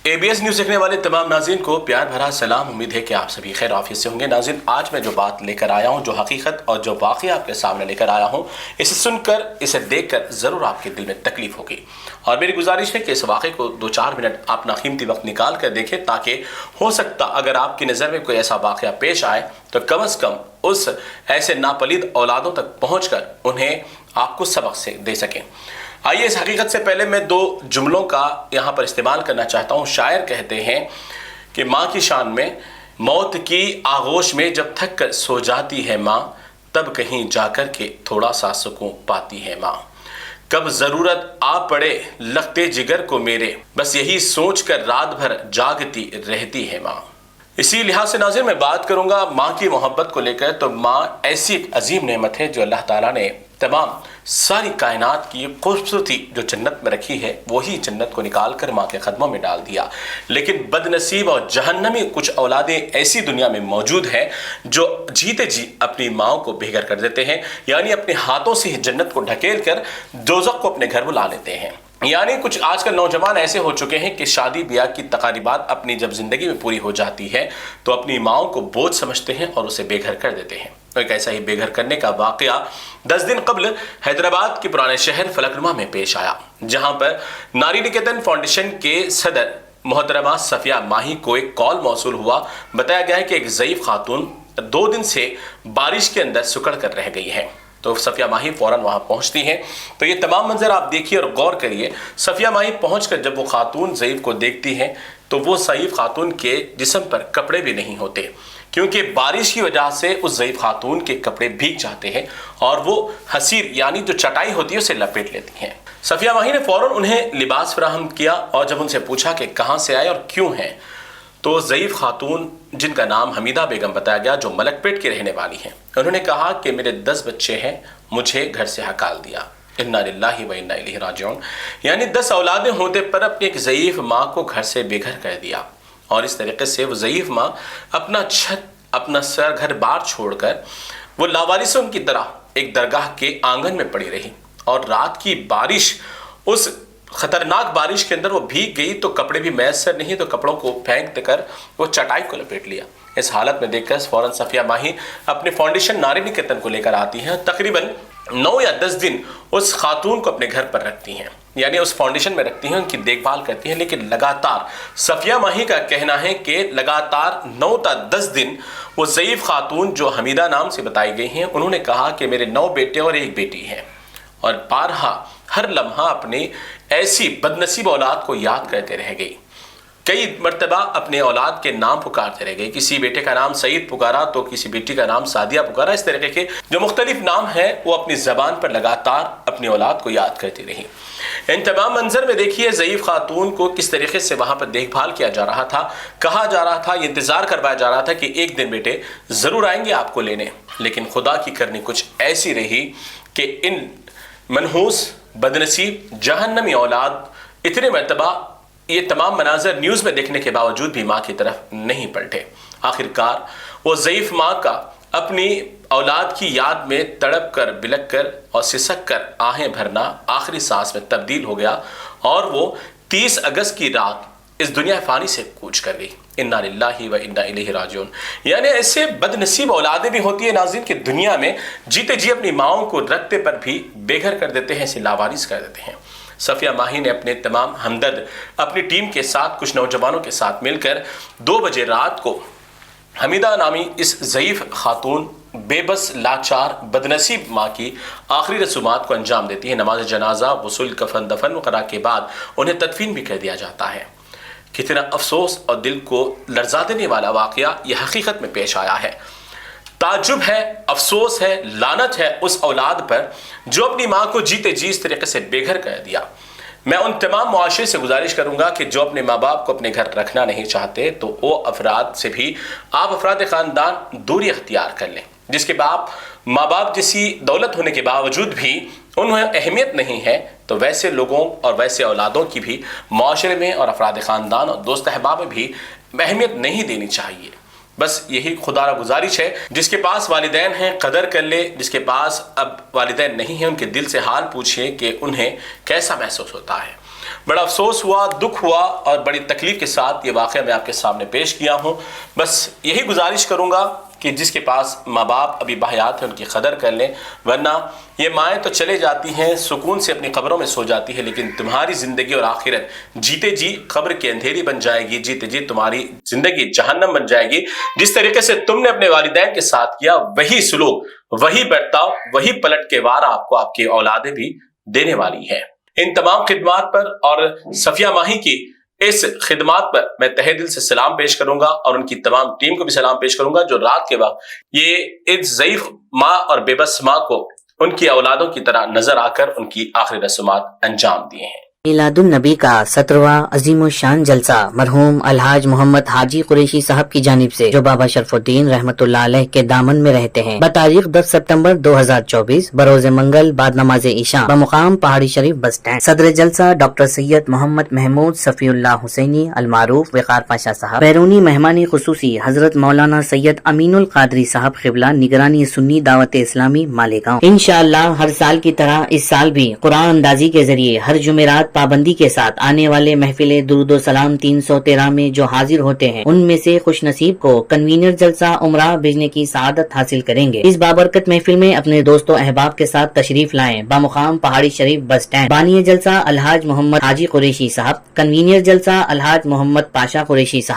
ABS news देखने वाले तमाम नाज़रीन को प्यार भरा सलाम। उम्मीद है कि आप सभी खैर आफियत से होंगे। नाज़रीन, आज मैं जो बात लेकर आया हूँ, जो हकीकत और जो वाक़या आपके सामने लेकर आया हूँ, इसे सुनकर, इसे देखकर ज़रूर आपके दिल में तकलीफ़ होगी। और मेरी गुजारिश है कि इस वाक़े को 2-4 मिनट अपना कीमती वक्त निकाल कर देखें, ताकि हो सकता अगर आपकी नज़र में कोई ऐसा वाक़या पेश आए तो कम से कम उस ऐसे नापलीद औलादों तक पहुँच कर उन्हें आपको सबक से दे सकें। आइए, इस हकीकत से पहले मैं 2 जुमलों का यहाँ पर इस्तेमाल करना चाहता हूँ। शायर कहते हैं कि माँ की शान में, मौत की आगोश में जब थक कर सो जाती है माँ, तब कहीं जाकर के थोड़ा सा सुकून पाती है माँ। कब ज़रूरत आ पड़े लगते जिगर को मेरे, बस यही सोच कर रात भर जागती रहती है माँ। इसी लिहाज से नाज़रीन मैं बात करूँगा माँ की मोहब्बत को लेकर। तो माँ ऐसी एक अजीम नेमत है जो अल्लाह ताला ने तमाम सारी कायनात की खूबसूरती जो जन्नत में रखी है, वही जन्नत को निकाल कर माँ के कदमों में डाल दिया। लेकिन बदनसीब और जहन्नमी कुछ औलादें ऐसी दुनिया में मौजूद हैं जो जीते जी अपनी माँ को बेघर कर देते हैं, यानी अपने हाथों से ही जन्नत को ढकेल कर दोज़ख को अपने घर बुला लेते हैं। यानी कुछ आजकल नौजवान ऐसे हो चुके हैं कि शादी ब्याह की तकारीबात अपनी जब जिंदगी में पूरी हो जाती है तो अपनी माओं को बोझ समझते हैं और उसे बेघर कर देते हैं। तो एक ऐसा ही बेघर करने का वाकया 10 दिन कबल हैदराबाद के पुराने शहर फलकनुमा में पेश आया, जहां पर नारी निकेतन फाउंडेशन के सदर मोहतरमा सफिया माही को एक कॉल मौसूल हुआ। बताया गया है कि एक ज़ईफ खातून 2 दिन से बारिश के अंदर सुकड़ कर रह गई है। तो सफिया माही फौरन वहां पहुंचती हैं। तो ये तमाम मंजर आप देखिए और गौर करिए। सफिया माही पहुंचकर जब वो खातून ज़ईफ को देखती हैं तो वो ज़ईफ खातून के जिस्म पर कपड़े भी नहीं होते, क्योंकि बारिश की वजह से उस ज़ईफ खातून के कपड़े भीग जाते हैं और वो हसीर यानी जो चटाई होती है उसे लपेट लेती हैं। सफिया माही ने फौरन उन्हें लिबास फराहम किया और जब उनसे पूछा कि कहाँ से आए और क्यों हैं, तो ज़ईफ खातून, जिनका नाम हमीदा बेगम बताया गया, जो मलकपेट की रहने वाली हैं, उन्होंने कहा कि मेरे 10 बच्चे हैं, मुझे घर से हकाल दिया। इन्ना लिल्लाहि व इन्ना इलैहि राजिऊन। यानी 10 औलादें होते पर अपनी एक ज़ईफ माँ को घर से बेघर कर दिया। और इस तरीके से वो ज़ईफ माँ अपना छत, अपना सर, घर बार छोड़कर वो लावारिसों की तरह एक दरगाह के आंगन में पड़ी रही। और रात की बारिश, उस खतरनाक बारिश के अंदर वो भीग गई तो कपड़े भी मैसर नहीं, तो कपड़ों को फेंक कर वो चटाई को लपेट लिया। इस हालत में देखकर फौरन सफिया माही अपने फाउंडेशन नारी निकेतन को लेकर आती हैं। तकरीबन 9 या 10 दिन उस खातून को अपने घर पर रखती हैं, यानी उस फाउंडेशन में रखती हैं, उनकी देखभाल करती हैं। लेकिन लगातार सफिया माही का कहना है कि लगातार 9 या 10 दिन वो ज़ईफ खातून जो हमीदा नाम से बताई गई हैं, उन्होंने कहा कि मेरे 9 बेटे और 1 बेटी है। और बारहा हर लम्हा अपनी ऐसी बदनसीब औलाद को याद करते रह गई। कई मरतबा अपने औलाद के नाम पुकारते रह गए। किसी बेटे का नाम सईद पुकारा तो किसी बेटी का नाम सादिया पुकारा। इस तरीके के जो मुख्तलिफ नाम हैं वो अपनी ज़बान पर लगातार अपनी औलाद को याद करती रही। इन तमाम मंजर में देखिए ज़ईफ खातून को किस तरीके से वहाँ पर देखभाल किया जा रहा था, कहा जा रहा था, इंतज़ार करवाया जा रहा था कि एक दिन बेटे ज़रूर आएंगे आपको लेने। लेकिन खुदा की करनी कुछ ऐसी रही कि इन मनहूस, बदनसीब, जहन्नमी औलाद इतने मरतबा ये तमाम मनाजर न्यूज़ में देखने के बावजूद भी माँ की तरफ नहीं पलटे। आखिरकार वो ज़ईफ माँ का अपनी औलाद की याद में तड़प कर, बिलक कर और सिसक कर आहें भरना आखिरी सांस में तब्दील हो गया और वो 30 अगस्त की रात इस दुनिया फ़ानी से कूच कर गई। इन्ना लिल्लाहि व इन्ना इलैहि राजिऊन। यानी ऐसे बदनसीब औलादें भी होती है नाज़रीन कि दुनिया में जीते जी अपनी माओं को रखते पर भी बेघर कर देते हैं, इसे लावारिस कर देते हैं। सफिया माही ने अपने तमाम हमदर्द अपनी टीम के साथ, कुछ नौजवानों के साथ मिलकर 2 बजे रात को हमीदा नामी इस ज़ईफ खातून, बेबस, लाचार, बदनसीब माँ की आखिरी रसूमात को अंजाम देती है। नमाज जनाजा, गुस्ल, कफन दफन वगैरह के बाद उन्हें तदफीन भी कर दिया जाता है। कितना अफसोस और दिल को लर्जा देने वाला वाक़या यह हकीकत में पेश आया है। ताज्जुब है, अफसोस है, लानत है उस औलाद पर जो अपनी माँ को जीते जी इस तरीके से बेघर कर दिया। मैं उन तमाम मुआशरे से गुजारिश करूँगा कि जो अपने माँ बाप को अपने घर रखना नहीं चाहते तो वो अफराद से भी आप अफराद ख़ानदान दूरी अख्तियार कर लें, जिसके माँ बाप जैसी दौलत होने के बावजूद भी उन्हें अहमियत नहीं है। तो वैसे लोगों और वैसे औलादों की भी मुआशरे में और अफराद ख़ानदान और दोस्त अहबाब में भी अहमियत नहीं देनी चाहिए। बस यही खुदारा गुजारिश है, जिसके पास वालिदैन हैं कदर कर ले, जिसके पास अब वालिदैन नहीं हैं उनके दिल से हाल पूछिए कि उन्हें कैसा महसूस होता है। بڑا افسوس ہوا، دکھ ہوا اور بڑی تکلیف کے ساتھ یہ واقعہ میں آپ کے سامنے پیش کیا ہوں۔ بس یہی گزارش کروں گا کہ جس کے پاس ماں باپ ابھی بحیات ہیں ان کی قدر کر لیں، ورنہ یہ مائیں تو چلے جاتی ہیں، سکون سے اپنی قبروں میں سو جاتی ہے، لیکن تمہاری زندگی اور آخرت جیتے جی قبر کی اندھیری بن جائے گی، جیتے جی تمہاری زندگی جہنم بن جائے گی۔ جس طریقے سے تم نے اپنے والدین کے ساتھ کیا، وہی سلوک، وہی برتاؤ، وہی پلٹ کے وار آپ کو آپ کی اولادیں بھی دینے والی ہیں۔ ان تمام خدمات پر اور صفیہ ماہی کی اس خدمات پر میں تہہ دل سے سلام پیش کروں گا، اور ان کی تمام ٹیم کو بھی سلام پیش کروں گا جو رات کے وقت یہ اس ضعیف ماں اور بے بس ماں کو ان کی اولادوں کی طرح نظر آ کر ان کی آخری رسومات انجام دیے ہیں۔ میلاد النبی کا 17واں عظیم الشان جلسہ مرحوم الحاج محمد حاجی قریشی صاحب کی جانب سے، جو بابا شرف الدین رحمۃ اللہ علیہ کے دامن میں رہتے ہیں، بتاریخ 10 ستمبر 2024 بروز منگل بعد نماز عشاء بمقام پہاڑی شریف بس اسٹینڈ۔ صدر جلسہ ڈاکٹر سید محمد محمود صفی اللہ حسینی المعروف وقار پاشا صاحب۔ بیرونی مہمان خصوصی حضرت مولانا سید امین القادری صاحب قبلہ، نگرانی سنی دعوت اسلامی مالیگاؤں۔ انشاءاللہ ہر سال کی طرح اس سال بھی قرآن اندازی کے ذریعے ہر جمعرات پابندی کے ساتھ آنے والے محفل درود و سلام 313 میں جو حاضر ہوتے ہیں، ان میں سے خوش نصیب کو کنوینر جلسہ عمرہ بھیجنے کی سعادت حاصل کریں گے۔ اس بابرکت محفل میں اپنے دوست و احباب کے ساتھ تشریف لائیں۔ بمقام پہاڑی شریف بس اسٹینڈ۔ بانی جلسہ الحاج محمد حاجی قریشی صاحب، کنوینر جلسہ الحاج محمد پاشا قریشی صاحب۔